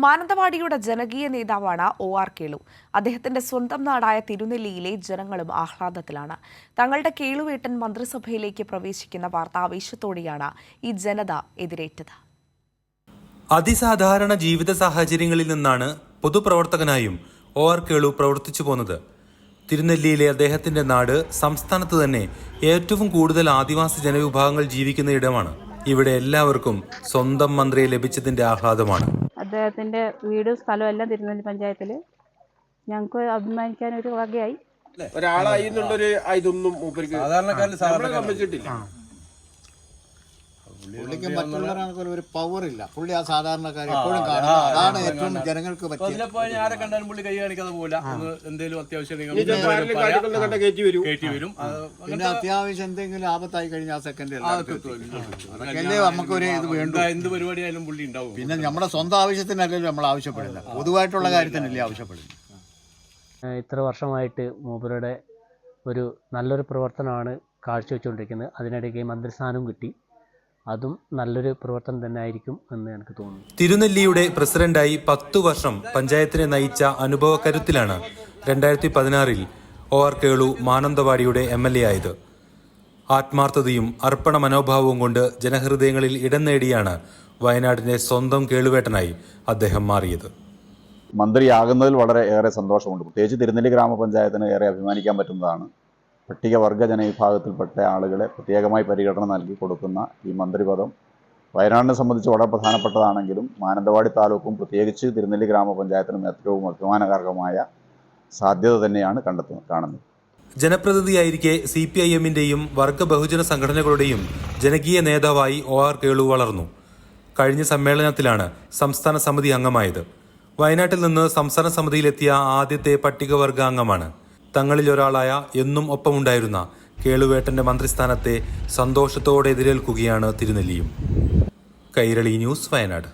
മാനന്തവാടിയുടെ ജനകീയ നേതാവാണ് OR കേളു. അദ്ദേഹത്തിന്റെ സ്വന്തം നാടായ തിരുനെല്ലിയിലെ ജനങ്ങളും ആഹ്ലാദത്തിലാണ്. തങ്ങളുടെ കേളുവേട്ടൻ മന്ത്രിസഭയിലേക്ക് പ്രവേശിക്കുന്ന വാർത്ത ആവേശത്തോടെയാണ് ഈ ജനത എതിരേറ്റത്. അതിസാധാരണ ജീവിത സാഹചര്യങ്ങളിൽ നിന്നാണ് പൊതുപ്രവർത്തകനായും OR കേളു പ്രവർത്തിച്ചു പോന്നത്. തിരുനെല്ലിയിലെ അദ്ദേഹത്തിന്റെ നാട് സംസ്ഥാനത്ത് തന്നെ ഏറ്റവും കൂടുതൽ ആദിവാസി ജനവിഭാഗങ്ങൾ ജീവിക്കുന്ന ഇടമാണ്. ഇവിടെ എല്ലാവർക്കും സ്വന്തം മന്ത്രിയെ ലഭിച്ചതിന്റെ ആഹ്ലാദമാണ്. അദ്ദേഹത്തിന്റെ വീടും സ്ഥലവും എല്ലാം തിരുനെല്ലി പഞ്ചായത്തിൽ ഞങ്ങൾക്ക് അഭിമാനിക്കാൻ ഒരു വകയായി. ഒരാളായി ഇതൊന്നും പുള്ളിക്ക് മറ്റുള്ളവരാണെങ്കിൽ ഒരു പവർ ഇല്ല. പുള്ളി ആ സാധാരണക്കാരെ എപ്പോഴും കാണുന്നത് അതാണ് ഏറ്റവും ജനങ്ങൾക്ക് പറ്റിയത്. ആരെ കണ്ടാലും പുള്ളി കൈ കാണിക്കാതെ പോകില്ല. എന്തെങ്കിലും അത്യാവശ്യം പിന്നെ അത്യാവശ്യം എന്തെങ്കിലും ആപത്തായി കഴിഞ്ഞാൽ ആ സെക്കൻഡ് നമുക്കൊരു ഇത് വേണ്ട. എന്ത് പരിപാടിയായാലും പുള്ളി ഉണ്ടാവും. പിന്നെ നമ്മുടെ സ്വന്തം ആവശ്യത്തിനല്ലല്ലോ നമ്മൾ ആവശ്യപ്പെടുന്നത്, പൊതുവായിട്ടുള്ള കാര്യത്തിനല്ലേ ആവശ്യപ്പെടുന്നത്. ഇത്ര വർഷമായിട്ട് മൂപ്പരുടെ ഒരു നല്ലൊരു പ്രവർത്തനമാണ് കാഴ്ചവെച്ചുകൊണ്ടിരിക്കുന്നത്. അതിനിടയ്ക്ക് മന്ത്രിസ്ഥാനവും കിട്ടി. അതും നല്ലൊരു പ്രവർത്തനം തന്നെ ആയിരിക്കും എന്ന് എനിക്ക് തോന്നുന്നു. തിരുനെല്ലിയുടെ പ്രസിഡന്റായി 10 വർഷം പഞ്ചായത്തിനെ നയിച്ച അനുഭവക്കരുത്തിലാണ് 2016 OR കേളു മാനന്തവാടിയുടെ MLA ആയത്. ആത്മാർത്ഥതയും അർപ്പണ മനോഭാവവും കൊണ്ട് ജനഹൃദയങ്ങളിൽ ഇടം നേടിയാണ് വയനാടിന്റെ സ്വന്തം കേളുവേട്ടനായി അദ്ദേഹം മാറിയത്. മന്ത്രിയാകുന്നതിൽ വളരെ ഏറെ സന്തോഷമുണ്ട്. പ്രത്യേകിച്ച് തിരുനെല്ലി ഗ്രാമപഞ്ചായത്തിന് ഏറെ അഭിമാനിക്കാൻ പറ്റുന്നതാണ്. പട്ടികവർഗ ജനവിഭാഗത്തിൽപ്പെട്ട ആളുകളെ പ്രത്യേകമായി പരിഗണന നൽകി കൊടുക്കുന്ന ഈ മന്ത്രിപദം വയനാടിനെ സംബന്ധിച്ച് വളരെ പ്രധാനപ്പെട്ടതാണെങ്കിലും മാനന്തവാടി താലൂക്കും പ്രത്യേകിച്ച് തിരുനെല്ലി ഗ്രാമപഞ്ചായത്തിനും ഏറ്റവും അഭിമാനകരമായ സാധ്യത തന്നെയാണ് കാണുന്നത്. ജനപ്രതിനിധിയായിരിക്കെ CPIM-ന്റെയും വർഗ ബഹുജന സംഘടനകളുടെയും ജനകീയ നേതാവായി OR കേളു വളർന്നു. കഴിഞ്ഞ സമ്മേളനത്തിലാണ് സംസ്ഥാന സമിതി അംഗമായത്. വയനാട്ടിൽ നിന്ന് സംസ്ഥാന സമിതിയിലെത്തിയ ആദ്യത്തെ പട്ടികവർഗ അംഗമാണ്. തങ്ങളിൽ ഒരാളായ എന്നും ഒപ്പമുണ്ടായിരുന്ന കേളുവേട്ടന്റെ മന്ത്രിസ്ഥാനത്തെ സന്തോഷത്തോടെ എതിരേൽക്കുകയാണ് തിരുനെല്ലിയും. കൈരളി ന്യൂസ്, വയനാട്.